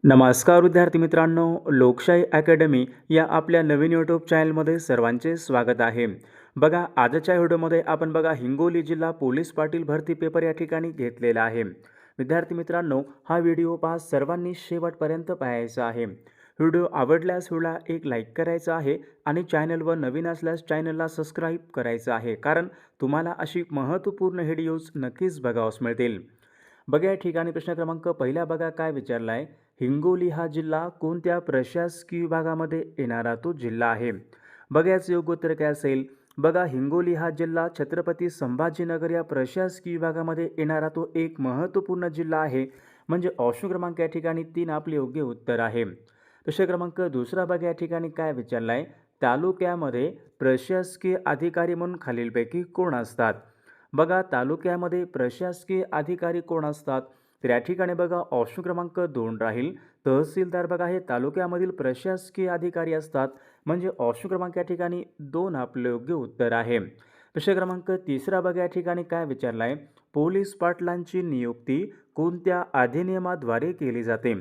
नमस्कार विद्यार्थी मित्रांनो, लोकशाही अकॅडमी या आपल्या नवीन यूट्यूब चॅनलमध्ये सर्वांचे स्वागत आहे. बघा, आजच्या व्हिडिओमध्ये आपण हिंगोली जिल्हा पोलीस पाटील भरती पेपर या ठिकाणी घेतलेला आहे. विद्यार्थी मित्रांनो, हा व्हिडिओ सर्वांनी शेवटपर्यंत पाहायचा आहे. व्हिडिओ आवडल्यास व्हिडिओला एक लाईक करायचा आहे आणि चॅनलवर नवीन असल्यास चॅनलला सबस्क्राईब करायचं आहे, कारण तुम्हाला अशी महत्त्वपूर्ण व्हिडिओज नक्कीच बघावयास मिळतील. बघा, या ठिकाणी प्रश्न क्रमांक पहिला काय विचारला आहे. हिंगोली हा जिल्हा कोणत्या प्रशासकीय विभागामध्ये येणारा तो जिल्हा आहे? बघा, याचं योग्य उत्तर काय असेल? बघा, हिंगोली हा जिल्हा छत्रपती संभाजीनगर या प्रशासकीय विभागामध्ये येणारा तो एक महत्त्वपूर्ण जिल्हा आहे. म्हणजे ऑप्शन क्रमांक या ठिकाणी 3 आपले योग्य उत्तर आहे. प्रश्न क्रमांक दुसरा बघा, या ठिकाणी काय विचारला आहे. तालुक्यामध्ये प्रशासकीय अधिकारी म्हणून खालीलपैकी कोण असतात? बघा, तालुक्यामध्ये प्रशासकीय अधिकारी कोण असतात? तर या ठिकाणी बघा, ऑप्शन क्रमांक 2 राहील. तहसीलदार बघा, हे तालुक्यामधील प्रशासकीय अधिकारी असतात. म्हणजे ऑप्शन क्रमांक या ठिकाणी 2 आपलं योग्य उत्तर आहे. प्रश्न क्रमांक तिसरा बघा, या ठिकाणी काय विचारला आहे. पोलीस पाटलांची नियुक्ती कोणत्या अधिनियमाद्वारे केली जाते?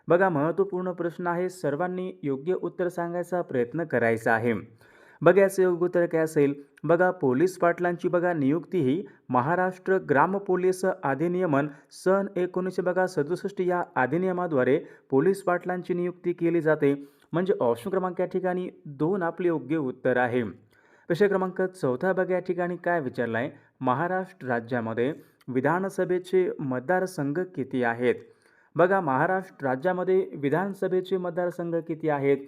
बघा, महत्त्वपूर्ण प्रश्न आहे. सर्वांनी योग्य उत्तर सांगायचा प्रयत्न करायचा आहे. बघा, याचं योग्य उत्तर काय असेल? बघा, पोलीस पाटलांची नियुक्ती ही महाराष्ट्र ग्राम पोलीस अधिनियमन सन 1967 या अधिनियमाद्वारे पोलीस पाटलांची नियुक्ती केली जाते. म्हणजे ऑप्शन क्रमांक या ठिकाणी 2 आपले योग्य उत्तर आहे. प्रश्न क्रमांक चौथा बघा, या ठिकाणी काय विचारला आहे. महाराष्ट्र राज्यामध्ये विधानसभेचे मतदारसंघ किती आहेत? बघा, महाराष्ट्र राज्यामध्ये विधानसभेचे मतदारसंघ किती आहेत?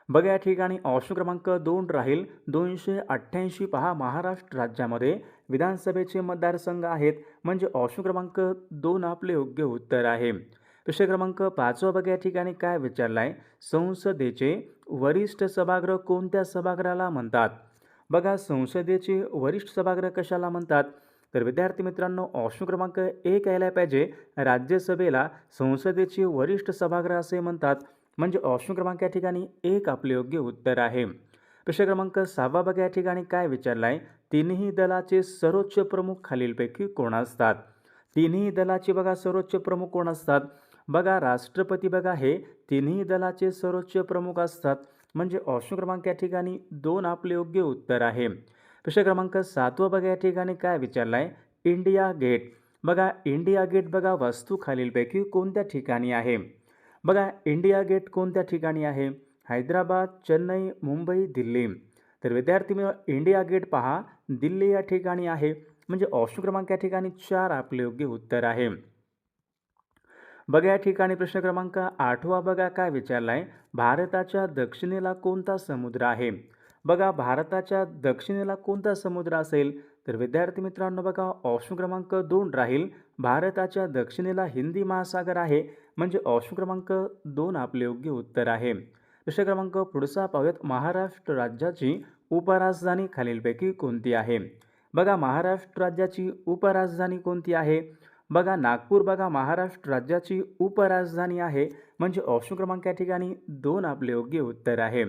बघा, या ठिकाणी ऑप्शन क्रमांक 2 राहील. 288 पहा, महाराष्ट्र राज्यामध्ये विधानसभेचे मतदारसंघ आहेत. म्हणजे ऑप्शन क्रमांक 2 आपले योग्य उत्तर आहे. प्रश्न क्रमांक 5 बघा, या ठिकाणी काय विचारला आहे. संसदेचे वरिष्ठ सभागृह कोणत्या सभागृहाला म्हणतात? बघा, संसदेचे वरिष्ठ सभागृह कशाला म्हणतात? तर विद्यार्थी मित्रांनो, ऑप्शन क्रमांक 1 यायला पाहिजे. राज्यसभेला संसदेचे वरिष्ठ सभागृह असे म्हणतात. म्हणजे ऑप्शन क्रमांक या ठिकाणी 1 आपले योग्य उत्तर आहे. प्रश्न क्रमांक 6 बघा, या ठिकाणी काय विचारला आहे. तिन्ही दलाचे सर्वोच्च प्रमुख खालीलपैकी कोण असतात? तिन्ही दलाचे सर्वोच्च प्रमुख कोण असतात? बघा, राष्ट्रपती हे तिन्ही दलाचे सर्वोच्च प्रमुख असतात. म्हणजे ऑप्शन क्रमांक या ठिकाणी 2 आपले योग्य उत्तर आहे. प्रश्न क्रमांक 7 बघा, या ठिकाणी काय विचारला आहे. इंडिया गेट बघा, इंडिया गेट वास्तू खालीलपैकी कोणत्या ठिकाणी आहे? बघा, इंडिया गेट कोणत्या ठिकाणी आहे? हैदराबाद, चेन्नई, मुंबई, दिल्ली. तर विद्यार्थी इंडिया गेट पहा, दिल्ली या ठिकाणी आहे. म्हणजे ऑप्शन क्रमांक या ठिकाणी 4 आपले योग्य उत्तर आहे. बघा, या ठिकाणी प्रश्न क्रमांक 8 बघा, काय विचारला आहे. भारताच्या दक्षिणेला कोणता समुद्र आहे? बघा, भारताच्या दक्षिणेला कोणता समुद्र असेल? तर विद्यार्थी मित्रांनो बघा, ऑप्शन क्रमांक 2 राहील. भारताच्या दक्षिणेला हिंदी महासागर आहे. म्हणजे ऑप्शन क्रमांक 2 आपले योग्य उत्तर आहे. प्रश्न क्रमांक पुढचा पाहूयात. महाराष्ट्र राज्याची उपराजधानी खालीलपैकी कोणती आहे? बघा, महाराष्ट्र राज्याची उपराजधानी कोणती आहे? बघा, नागपूर महाराष्ट्र राज्याची उपराजधानी आहे. म्हणजे ऑप्शन क्रमांक या ठिकाणी 2 आपले योग्य उत्तर आहे.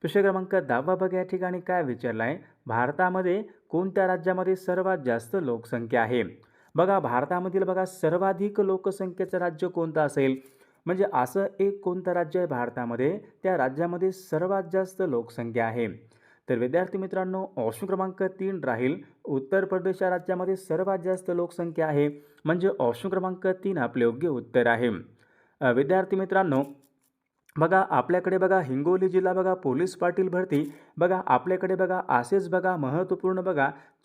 प्रश्न क्रमांक 10 बघा, या ठिकाणी काय विचारला आहे. भारतामध्ये कोणत्या राज्यामध्ये सर्वात जास्त लोकसंख्या आहे? बघा, भारतामधील सर्वाधिक लोकसंख्येचं राज्य कोणतं असेल? म्हणजे असं एक कोणतं राज्य आहे भारतामध्ये, त्या राज्यामध्ये सर्वात जास्त लोकसंख्या आहे? तर विद्यार्थी मित्रांनो, ऑप्शन क्रमांक 3 राहील. उत्तर प्रदेश या राज्यामध्ये सर्वात जास्त लोकसंख्या आहे. म्हणजे ऑप्शन क्रमांक 3 आपले योग्य उत्तर आहे. विद्यार्थी मित्रांनो, बघा, आपल्याकडे हिंगोली जिल्हा पोलीस पाटील भरती आपल्याकडे असेच महत्त्वपूर्ण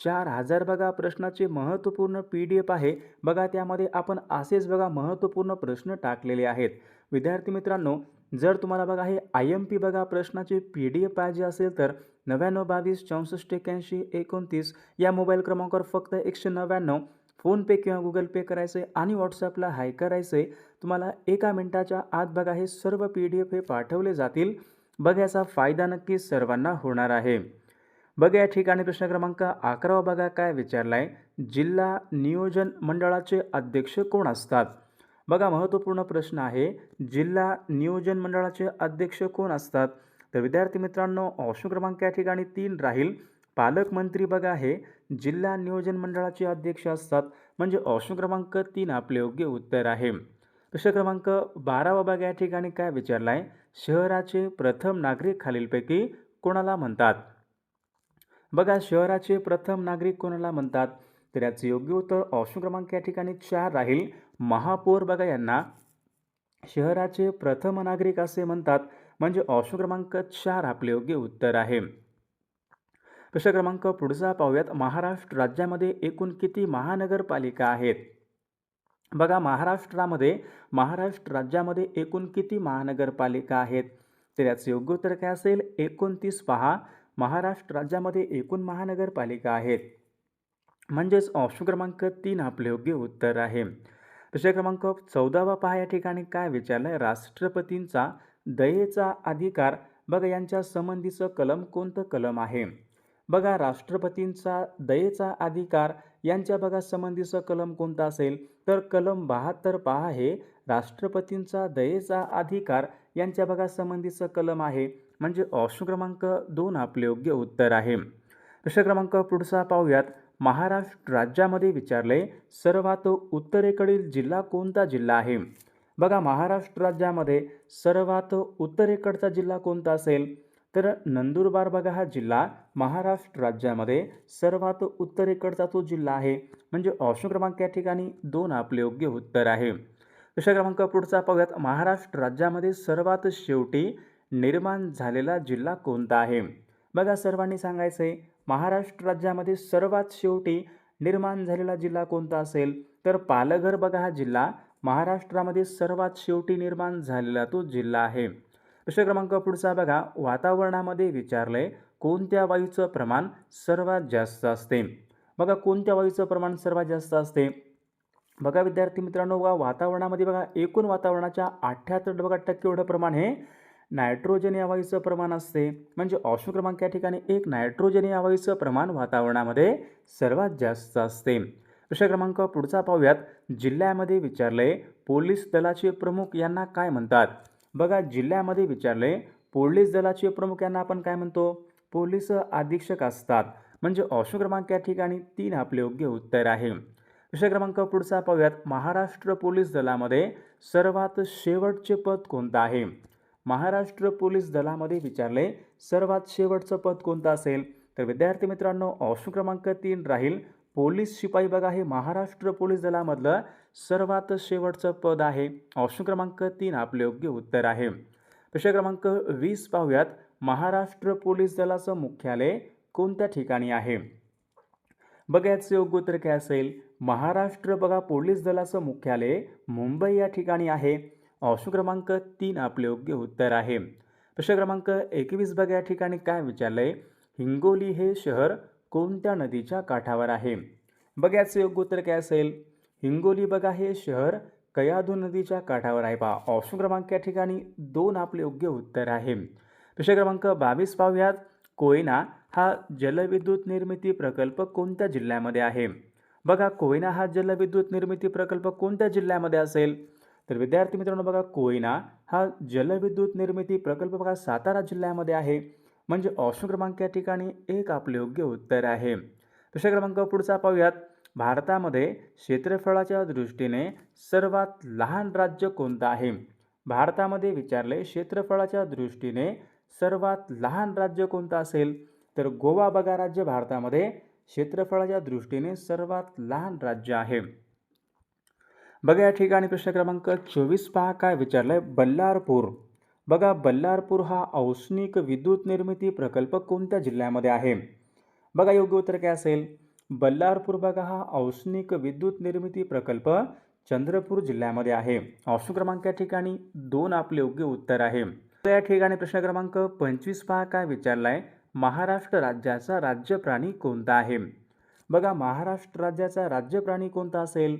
4000 प्रश्नाचे महत्त्वपूर्ण PDF आहे. त्यामध्ये आपण असेच महत्त्वपूर्ण प्रश्न टाकलेले आहेत. विद्यार्थी मित्रांनो, जर तुम्हाला हे IMP प्रश्नाचे PDF पाहिजे असेल तर 9922 64 81 29 या मोबाईल क्रमांकावर फक्त 199 फोनपे किंवा गुगल पे करायचं आहे आणि व्हॉट्सॲपला हाय करायचं आहे. तुम्हाला 1 मिनिटाच्या आत हे सर्व PDF हे पाठवले जातील. याचा फायदा नक्कीच सर्वांना होणार आहे. या ठिकाणी प्रश्न क्रमांक 11 काय विचारला आहे. जिल्हा नियोजन मंडळाचे अध्यक्ष कोण असतात? महत्त्वपूर्ण प्रश्न आहे. जिल्हा नियोजन मंडळाचे अध्यक्ष कोण असतात? तर विद्यार्थी मित्रांनो, ऑप्शन क्रमांक या ठिकाणी 3 राहील. पालकमंत्री हे जिल्हा नियोजन मंडळाचे अध्यक्ष असतात. म्हणजे ऑप्शन क्रमांक 3 आपले योग्य उत्तर आहे. प्रश्न क्रमांक 12 बघा या ठिकाणी काय विचारला आहे, शहराचे प्रथम नागरिक खालीलपैकी कोणाला म्हणतात? बघा शहराचे प्रथम नागरिक कोणाला म्हणतात? तर याचे योग्य उत्तर ऑप्शन क्रमांक या ठिकाणी 4 राहील, महापौर बघा यांना शहराचे प्रथम नागरिक असे म्हणतात. म्हणजे ऑप्शन क्रमांक 4 आपले योग्य उत्तर आहे. प्रश्न क्रमांक पुढचा पाहूयात, महाराष्ट्र राज्यामध्ये एकूण किती महानगरपालिका आहेत? बघा महाराष्ट्र राज्यामध्ये एकूण किती महानगरपालिका आहेत? तर याचे योग्य उत्तर काय असेल? 29 पहा, महाराष्ट्र राज्यामध्ये एकूण महानगरपालिका आहेत. म्हणजेच ऑप्शन क्रमांक 3 आपले योग्य उत्तर आहे. प्रश्न क्रमांक 14 पहा या ठिकाणी काय विचारलंय, राष्ट्रपतींचा दयेचा अधिकार बघा यांच्या संबंधीचं कलम कोणतं कलम आहे? बघा राष्ट्रपतींचा दयेचा अधिकार यांच्या बघा संबंधीचं कलम कोणतं असेल? तर कलम 72 पहा, हे राष्ट्रपतींचा दयेचा अधिकार यांच्या बघा संबंधीचं कलम आहे. म्हणजे ऑप्शन क्रमांक 2 आपले योग्य उत्तर आहे. प्रश्न क्रमांक पुढचा पाहूयात, महाराष्ट्र राज्यामध्ये विचारले सर्वात उत्तरेकडील जिल्हा कोणता जिल्हा आहे? बघा महाराष्ट्र राज्यामध्ये सर्वात उत्तरेकडचा जिल्हा कोणता असेल? तर नंदुरबार बघा हा जिल्हा महाराष्ट्र राज्यामध्ये सर्वात उत्तरेकडचा तो जिल्हा आहे. म्हणजे ऑप्शन क्रमांक या ठिकाणी 2 आपले योग्य उत्तर आहे. प्रश्न क्रमांक पुढचा पाहूयात, महाराष्ट्र राज्यामध्ये सर्वात शेवटी निर्माण झालेला जिल्हा कोणता आहे? बघा सर्वांनी सांगायचं आहे, महाराष्ट्र राज्यामध्ये सर्वात शेवटी निर्माण झालेला जिल्हा कोणता असेल? तर पालघर बघा हा जिल्हा महाराष्ट्रामध्ये सर्वात शेवटी निर्माण झालेला तो जिल्हा आहे. प्रश्न क्रमांक पुढचा बघा, वातावरणामध्ये विचारलंय कोणत्या वायूचं प्रमाण सर्वात जास्त असते? बघा कोणत्या वायूचं प्रमाण सर्वात जास्त असते? बघा विद्यार्थी मित्रांनो, बघा वातावरणामध्ये बघा एकूण वातावरणाच्या 78% बघा टक्के एवढं प्रमाण हे नायट्रोजन या वायूचं प्रमाण असते. म्हणजे ऑप्शन क्रमांक या ठिकाणी 1 नायट्रोजन या वायूचं प्रमाण वातावरणामध्ये सर्वात जास्त असते. प्रश्न क्रमांक पुढचा पाहूयात, जिल्ह्यामध्ये विचारले पोलीस दलाचे प्रमुख यांना काय म्हणतात? बघा जिल्ह्यामध्ये विचारले पोलीस दलाचे प्रमुख यांना आपण काय म्हणतो? पोलीस अधीक्षक असतात. म्हणजे ऑप्शन क्रमांक या ठिकाणी 3 आपले योग्य उत्तर आहे. प्रश्न क्रमांक पुढचा पाहूयात, महाराष्ट्र पोलीस दलामध्ये सर्वात शेवटचे पद कोणतं आहे? महाराष्ट्र पोलीस दलामध्ये विचारले सर्वात शेवटचं पद कोणतं असेल? तर विद्यार्थी मित्रांनो ऑप्शन क्रमांक 3 राहील, पोलीस शिपाई बघा हे महाराष्ट्र पोलीस दलामधलं सर्वात शेवटचं पद आहे. ऑप्शन क्रमांक 3 आपले योग्य उत्तर आहे. प्रश्न क्रमांक 20 पाहूयात, महाराष्ट्र पोलीस दलाचं मुख्यालय कोणत्या ठिकाणी आहे? बघा याचं योग्य उत्तर काय असेल? महाराष्ट्र बघा पोलीस दलाचं मुख्यालय मुंबई या ठिकाणी आहे. ऑप्शन क्रमांक 3 आपले योग्य उत्तर आहे. प्रश्न क्रमांक 21 बघा या ठिकाणी काय विचारलंय, हिंगोली हे शहर कोणत्या नदीच्या काठावर आहे? बघा याचं योग्य उत्तर काय असेल? हिंगोली बघा हे शहर कयाधू नदीच्या काठावर आहे. पहा ऑप्शन क्रमांक या ठिकाणी 2 आपले योग्य उत्तर आहे. प्रश्न क्रमांक 22 पाहूयात, कोयना हा जलविद्युत निर्मिती प्रकल्प कोणत्या जिल्ह्यामध्ये आहे? बघा कोयना हा जलविद्युत निर्मिती प्रकल्प कोणत्या जिल्ह्यामध्ये असेल? तर विद्यार्थी मित्रांनो बघा कोयना हा जलविद्युत निर्मिती प्रकल्प बघा सातारा जिल्ह्यामध्ये आहे. म्हणजे ऑप्शन क्रमांक या ठिकाणी 1 आपले योग्य उत्तर आहे. प्रश्न क्रमांक पुढचा पाहूयात, भारतामध्ये क्षेत्रफळाच्या दृष्टीने सर्वात लहान राज्य कोणतं आहे? भारतामध्ये विचारले क्षेत्रफळाच्या दृष्टीने सर्वात लहान राज्य कोणतं असेल? तर गोवा बघा राज्य भारतामध्ये क्षेत्रफळाच्या दृष्टीने सर्वात लहान राज्य आहे. बघा या ठिकाणी प्रश्न क्रमांक 24 पहा काय विचारलंय, बल्लारपूर बघा बल्लारपूर हा औष्णिक विद्युत निर्मिती प्रकल्प कोणत्या जिल्ह्यामध्ये आहे? बघा योग्य उत्तर काय असेल? बल्लारपूर बघा हा औष्णिक विद्युत निर्मिती प्रकल्प चंद्रपूर जिल्ह्यामध्ये आहे. ऑप्शन क्रमांक या ठिकाणी 2 आपले योग्य उत्तर आहे. या ठिकाणी प्रश्न क्रमांक 25 पहा काय विचारलाय, महाराष्ट्र राज्याचा राज्य प्राणी कोणता आहे? बघा महाराष्ट्र राज्याचा राज्य प्राणी कोणता असेल?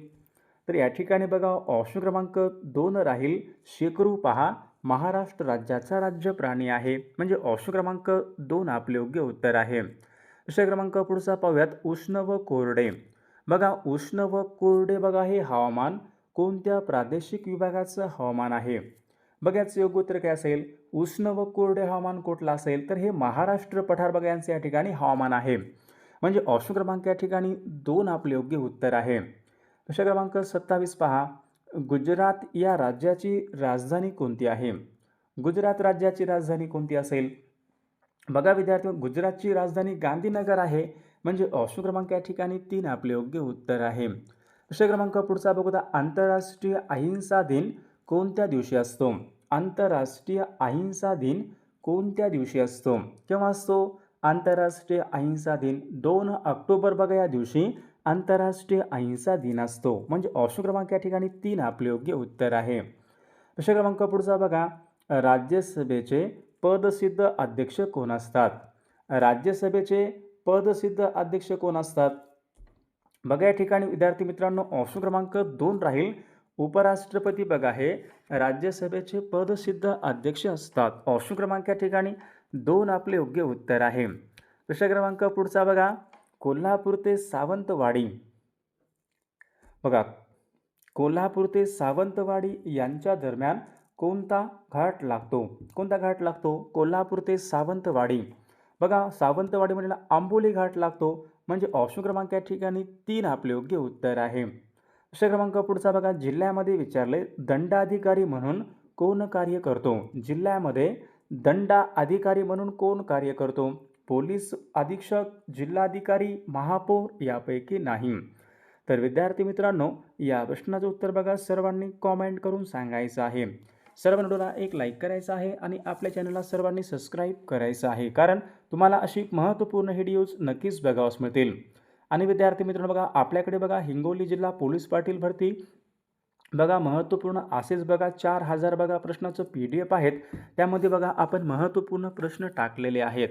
तर या ठिकाणी बघा ऑप्शन क्रमांक 2 राहील, शेकरू पहा महाराष्ट्र राज्याचा राज्य प्राणी आहे. म्हणजे ऑप्शन क्रमांक 2 आपले योग्य उत्तर आहे. प्रश्न क्रमांक पुढचा पाहूयात, उष्ण व कोरडे बघा उष्ण व कोरडे बघा हे हवामान कोणत्या प्रादेशिक विभागाचं हवामान आहे? बघा याचं योग्य उत्तर काय असेल? उष्ण व कोरडे हवामान कुठलं असेल? तर हे महाराष्ट्र पठार बघा यांचे या ठिकाणी हवामान आहे. म्हणजे ऑप्शन क्रमांक या ठिकाणी 2 आपले योग्य उत्तर आहे. प्रश्न क्रमांक 27 पहा, गुजरात या राज्याची राजधानी कोणती आहे? गुजरात राज्याची राजधानी कोणती असेल? बघा विद्यार्थी, गुजरातची राजधानी गांधीनगर आहे. म्हणजे ऑप्शन क्रमांक या ठिकाणी 3 आपले योग्य उत्तर आहे. प्रश्न क्रमांक पुढचा बघूया. आंतरराष्ट्रीय अहिंसा दिन कोणत्या दिवशी असतो? आंतरराष्ट्रीय अहिंसा दिन कोणत्या दिवशी असतो? केव्हा असतो आंतरराष्ट्रीय अहिंसा दिन? 2 ऑक्टोबर बघा या दिवशी आंतरराष्ट्रीय अहिंसा दिन असतो. म्हणजे ऑप्शन क्रमांक या ठिकाणी 3 आपले योग्य उत्तर आहे. प्रश्न क्रमांक पुढचा बघा. राज्यसभेचे पदसिद्ध अध्यक्ष कोण असतात? राज्यसभेचे पदसिद्ध अध्यक्ष कोण असतात? बघा या ठिकाणी विद्यार्थी मित्रांनो ऑप्शन क्रमांक 2 राहील. उपराष्ट्रपती बघा हे राज्यसभेचे पदसिद्ध अध्यक्ष असतात. ऑप्शन क्रमांक या ठिकाणी 2 आपले योग्य उत्तर आहे. प्रश्न क्रमांक पुढचा बघा. कोल्हापूर ते सावंतवाडी बघा, कोल्हापूर ते सावंतवाडी यांच्या दरम्यान कोणता घाट लागतो? कोणता घाट लागतो? कोल्हापूर ते सावंतवाडी. बघा सावंतवाडी म्हणजे आंबोली घाट लागतो. म्हणजे ऑप्शन क्रमांक या ठिकाणी 3 आपले योग्य उत्तर आहे. प्रश्न क्रमांक पुढचा बघा. जिल्ह्यामध्ये विचारले दंडाधिकारी म्हणून कोण कार्य करतो? जिल्ह्यामध्ये दंडाधिकारी म्हणून कोण कार्य करतो? पोलीस अधीक्षक, जिल्हाधिकारी, महापौर यापैकी नाही. तर विद्यार्थी मित्रांनो या प्रश्नाचं उत्तर बघा सर्वांनी कॉमेंट करून सांगायचं आहे. सर्व व्हिडिओला एक लाईक करायचा आहे आणि आपल्या चॅनलला सर्वांनी सबस्क्राईब करायचं आहे, कारण तुम्हाला अशी महत्त्वपूर्ण व्हिडिओज नक्कीच बघावयास मिळतील. आणि विद्यार्थी मित्रांनो बघा आपल्याकडे बघा हिंगोली जिल्हा पोलीस पाटील भरती बघा महत्त्वपूर्ण असेच बघा 4000 बघा प्रश्नाचं PDF आहेत. त्यामध्ये बघा आपण महत्त्वपूर्ण प्रश्न टाकलेले आहेत.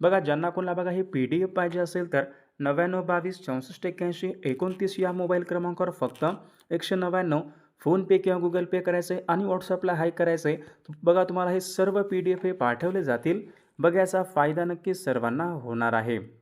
बघा ज्यांना कोणाला बघा हे PDF पाहिजे असेल तर 9922648129 या मोबाईल क्रमांकावर फक्त 199 फोनपे किंवा गुगल पे करायचं आहे आणि व्हॉट्सअपला हाय करायचं आहे. बघा तुम्हाला हे सर्व PDF हे पाठवले जातील. बघा याचा फायदा नक्कीच सर्वांना होणार आहे.